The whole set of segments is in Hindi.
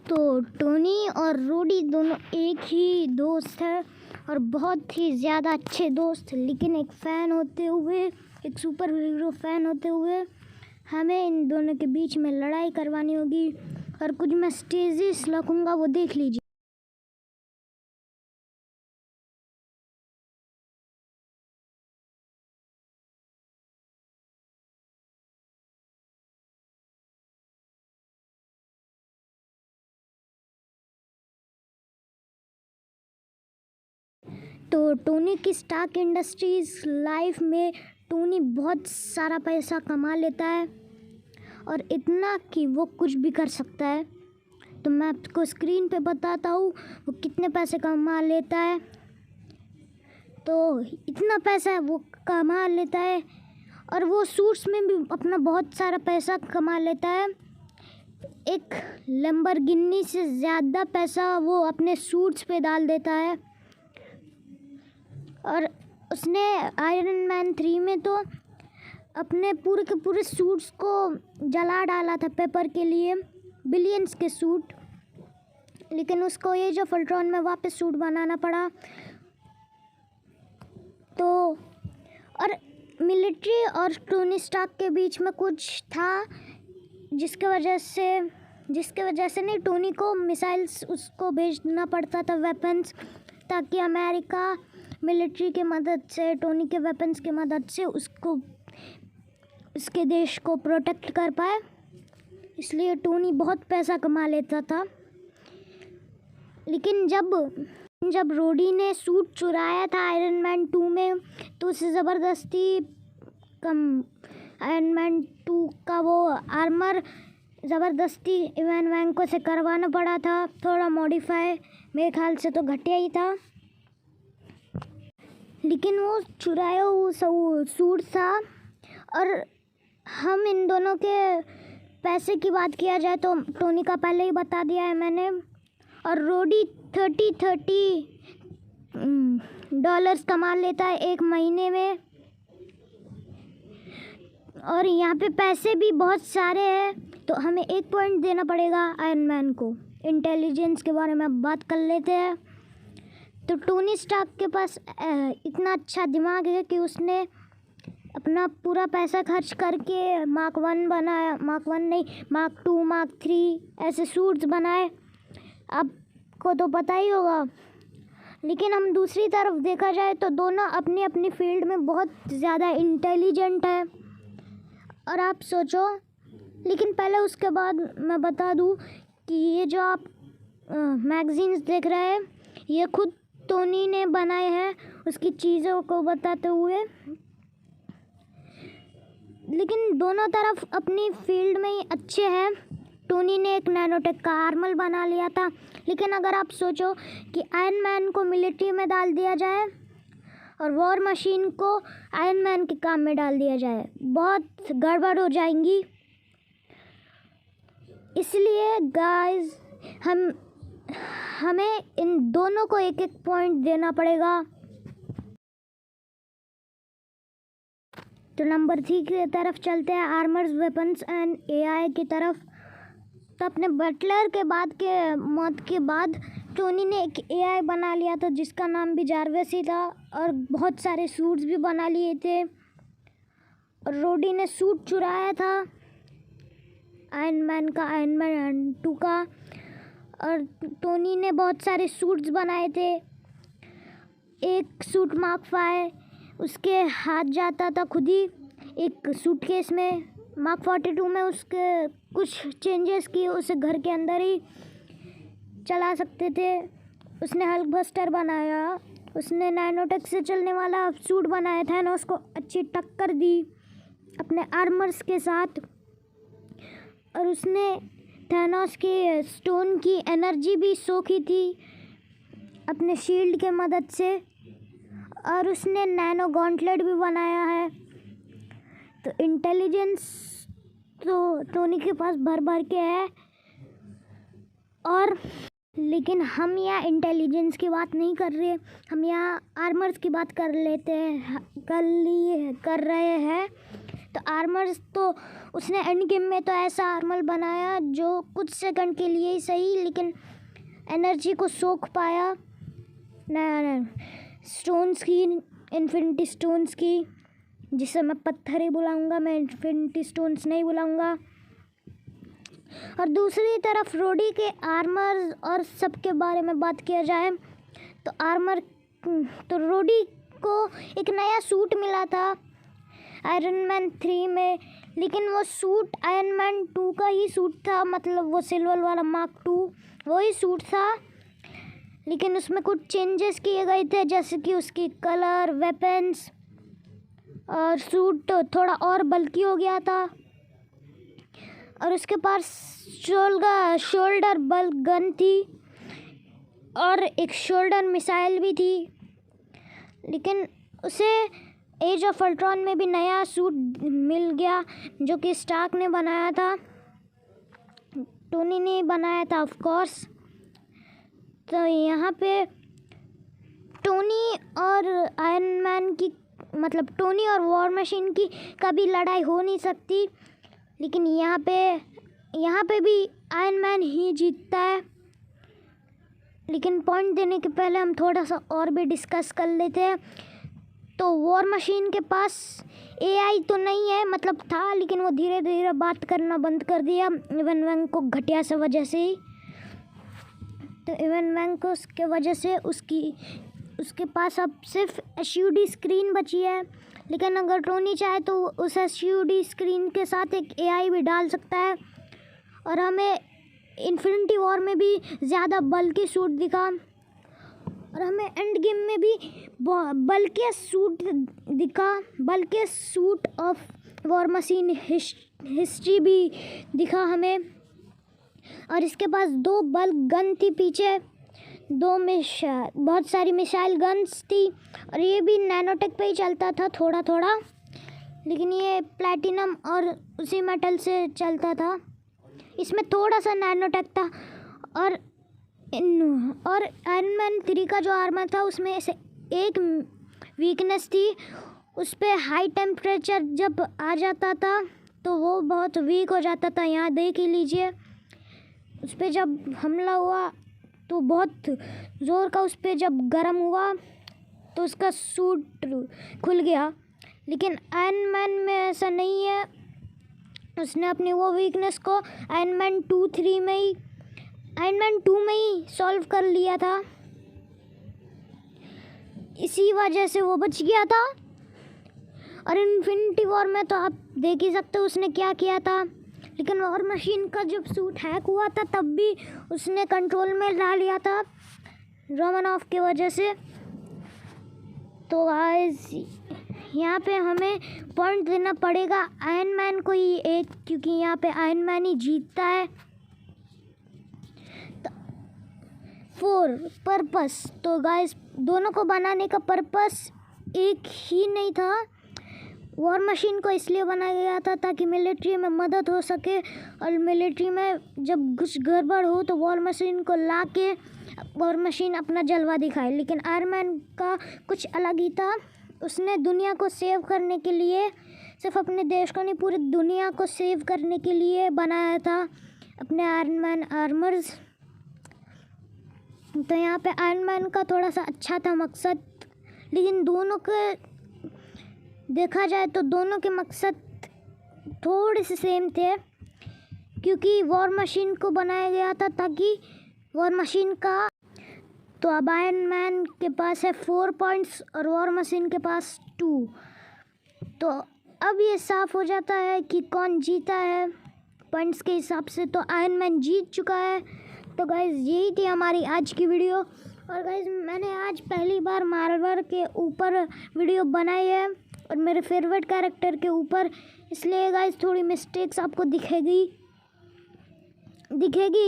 तो टोनी और रूडी दोनों एक ही दोस्त है और बहुत ही ज़्यादा अच्छे दोस्त, लेकिन एक फ़ैन होते हुए, एक सुपर हीरो फ़ैन होते हुए हमें इन दोनों के बीच में लड़ाई करवानी होगी। और कुछ मैं स्टेजेस रखूँगा, वो देख लीजिए। तो टोनी की स्टार्क इंडस्ट्रीज़ लाइफ में टोनी बहुत सारा पैसा कमा लेता है और इतना कि वो कुछ भी कर सकता है। तो मैं आपको स्क्रीन पे बताता हूँ वो कितने पैसे कमा लेता है। तो इतना पैसा वो कमा लेता है और वो सूट्स में भी अपना बहुत सारा पैसा कमा लेता है। एक लैम्बोर्गिनी से ज़्यादा पैसा वो अपने सूट्स पे डाल देता है। और उसने आयरन मैन 3 में तो अपने पूरे के पूरे सूट्स को जला डाला था पेपर के लिए, बिलियंस के सूट, लेकिन उसको एज ऑफ अल्ट्रॉन में वापस सूट बनाना पड़ा। तो और मिलिट्री और टोनी स्टार्क के बीच में कुछ था जिसके वजह से नहीं, टोनी को मिसाइल्स उसको भेजना पड़ता था, वेपन्स, ताकि अमेरिका मिलिट्री के मदद से, टोनी के वेपन्स की मदद से उसको, उसके देश को प्रोटेक्ट कर पाए। इसलिए टोनी बहुत पैसा कमा लेता था। लेकिन जब रोडी ने सूट चुराया था आयरन मैन 2 में, तो उसे ज़बरदस्ती आयरन मैन 2 का वो आर्मर ज़बरदस्ती इवान वैंको से करवाना पड़ा था, थोड़ा मॉडिफाई, मेरे ख्याल से तो घटिया ही था। लेकिन वो चुराया वो सूट था। और हम इन दोनों के पैसे की बात किया जाए तो टोनी का पहले ही बता दिया है मैंने। और रोडी 30 डॉलर्स कमा लेता है एक महीने में। और यहाँ पे पैसे भी बहुत सारे हैं, तो हमें 1 पॉइंट देना पड़ेगा आयरन मैन को। इंटेलिजेंस के बारे में अब बात कर लेते हैं। तो टोनी स्टार्क के पास इतना अच्छा दिमाग है कि उसने अपना पूरा पैसा खर्च करके मार्क 1 बनाया, मार्क 1 नहीं, मार्क 2, मार्क 3 ऐसे सूट्स बनाए, आपको तो पता ही होगा। लेकिन हम दूसरी तरफ देखा जाए तो दोनों अपनी अपनी फील्ड में बहुत ज़्यादा इंटेलिजेंट है। और आप सोचो, लेकिन पहले उसके बाद मैं बता दूं कि ये जो आप मैगज़ीन्स देख रहे हैं, ये खुद टोनी ने बनाए हैं उसकी चीज़ों को बताते हुए। लेकिन दोनों तरफ अपनी फील्ड में ही अच्छे हैं। टोनी ने एक नैनोटेक का आर्मर बना लिया था, लेकिन अगर आप सोचो कि आयरन मैन को मिलिट्री में डाल दिया जाए और वॉर मशीन को आयरन मैन के काम में डाल दिया जाए, बहुत गड़बड़ हो जाएंगी। इसलिए गाइस हमें इन दोनों को 1-1 पॉइंट देना पड़ेगा। तो नंबर 3 की तरफ चलते हैं, आर्मर्स, वेपन्स एंड एआई की तरफ। तो अपने बटलर के मौत के बाद टोनी ने एक एआई बना लिया था जिसका नाम भी जार्विस ही था, और बहुत सारे सूट्स भी बना लिए थे। और रोडी ने सूट चुराया था आयरन मैन 2 का, और टोनी ने बहुत सारे सूट्स बनाए थे। एक सूट मार्क 5 उसके हाथ जाता था खुद ही एक सूटकेस में। मार्क 42 में उसके कुछ चेंजेस किए, उसे घर के अंदर ही चला सकते थे। उसने हल्क बस्टर बनाया, उसने नैनोटेक से चलने वाला सूट बनाया था ना, उसको अच्छी टक्कर दी अपने आर्मर्स के साथ। और उसने थैनोस के स्टोन की एनर्जी भी सोखी थी अपने शील्ड के मदद से। और उसने नैनो गॉन्टलेट भी बनाया है। तो इंटेलिजेंस तो टोनी के पास भर भर के है। और लेकिन हम यहाँ इंटेलिजेंस की बात नहीं कर रहे, हम यहाँ आर्मर्स की बात कर रहे हैं। तो तो आर्मर्स तो उसने एंड गेम में तो ऐसा आर्मर बनाया जो कुछ सेकंड के लिए ही सही लेकिन एनर्जी को सोख पाया। नया स्टोन्स की, इन्फिनिटी स्टोन्स की, जिसे मैं पत्थर ही बुलाऊंगा, मैं इन्फिनिटी स्टोन्स नहीं बुलाऊंगा। और दूसरी तरफ रोडी के आर्मर और सब के बारे में बात किया जाए तो तो रोडी को एक नया सूट मिला था आयरन मैन 3 में, लेकिन वो सूट आयरन मैन 2 का ही सूट था, मतलब वो सिल्वर वाला मार्क 2 वही सूट था, लेकिन उसमें कुछ चेंजेस किए गए थे, जैसे कि उसकी कलर, वेपन्स और सूट थोड़ा और बल्कि हो गया था। और उसके पास शोल्डर बल गन थी और एक शोल्डर मिसाइल भी थी। लेकिन उसे एज ऑफ अल्ट्रॉन में भी नया सूट मिल गया जो कि स्टार्क ने बनाया था, टोनी ने बनाया था ऑफ कोर्स। तो यहाँ पे टोनी और आयरन मैन की, मतलब टोनी और वॉर मशीन की कभी लड़ाई हो नहीं सकती, लेकिन यहाँ पे भी आयरन मैन ही जीतता है। लेकिन पॉइंट देने के पहले हम थोड़ा सा और भी डिस्कस कर लेते हैं। तो वॉर मशीन के पास एआई तो नहीं है, मतलब था, लेकिन वो धीरे धीरे बात करना बंद कर दिया इवन वैंग को घटिया से वजह से ही। तो इवन वैंग को उसके वजह से उसके पास अब सिर्फ एसयूडी स्क्रीन बची है, लेकिन अगर टोनी चाहे तो उस एसयूडी स्क्रीन के साथ एक एआई भी डाल सकता है। और हमें इन्फिनिटी वॉर में भी ज़्यादा बल्कि सूट दिखा और हमें एंड गेम में भी बल्कि सूट दिखा, बल्कि suit of war machine history भी दिखा हमें। और इसके पास 2 बल्क गन थी पीछे, 2 बहुत सारी मिसाइल गन्स थी और ये भी नैनोटेक पे ही चलता था थोड़ा थोड़ा, लेकिन ये प्लैटिनम और उसी मेटल से चलता था, इसमें थोड़ा सा नैनोटेक था। और आयरन मैन 3 का जो आर्मर था उसमें से एक वीकनेस थी, उस पर हाई टेम्परेचर जब आ जाता था तो वो बहुत वीक हो जाता था। यहाँ देख ही लीजिए, उस पर जब हमला हुआ तो बहुत ज़ोर का उस पर जब गर्म हुआ तो उसका सूट खुल गया। लेकिन आयरन मैन में ऐसा नहीं है, उसने अपनी वो वीकनेस को आयरन मैन 2 में ही सॉल्व कर लिया था, इसी वजह से वो बच गया था। और इन्फिनिटी वॉर में तो आप देख ही सकते हो उसने क्या किया था। लेकिन वॉर मशीन का जब सूट हैक हुआ था तब भी उसने कंट्रोल में ला लिया था रोमनॉफ की वजह से। तो गाइस यहाँ पे हमें पॉइंट देना पड़ेगा आयरन मैन को ही एक, क्योंकि यहाँ पे आयरन मैन ही जीतता है। तो 4 पर्पस, तो गाइस दोनों को बनाने का पर्पस एक ही नहीं था। वॉर मशीन को इसलिए बनाया गया था ताकि मिलिट्री में मदद हो सके, और मिलिट्री में जब कुछ गड़बड़ हो तो वॉर मशीन को ला के वॉर मशीन अपना जलवा दिखाए। लेकिन आयरन मैन का कुछ अलग ही था, उसने दुनिया को सेव करने के लिए, सिर्फ अपने देश को नहीं पूरी दुनिया को सेव करने के लिए बनाया था अपने आयरन मैन आर्मर्स। तो यहाँ पे आयरन मैन का थोड़ा सा अच्छा था मकसद, लेकिन दोनों के देखा जाए तो दोनों के मकसद थोड़े से सेम थे, क्योंकि वॉर मशीन को बनाया गया था ताकि वॉर मशीन का, तो अब आयरन मैन के पास है 4 पॉइंट्स और वॉर मशीन के पास 2। तो अब ये साफ हो जाता है कि कौन जीता है पॉइंट्स के हिसाब से। तो आयरन मैन जीत चुका है। तो गाइज़ यही थी हमारी आज की वीडियो। और गाइज़ मैंने आज पहली बार मार्वल के ऊपर वीडियो बनाई है और मेरे फेवरेट कैरेक्टर के ऊपर, इसलिए गाइज़ थोड़ी मिस्टेक्स आपको दिखेगी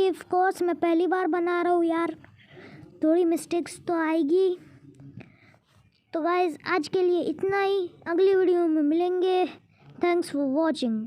ऑफ कोर्स, मैं पहली बार बना रहा हूँ यार, थोड़ी मिस्टेक्स तो आएगी। तो गाइज़ आज के लिए इतना ही, अगली वीडियो में मिलेंगे। Thanks for watching.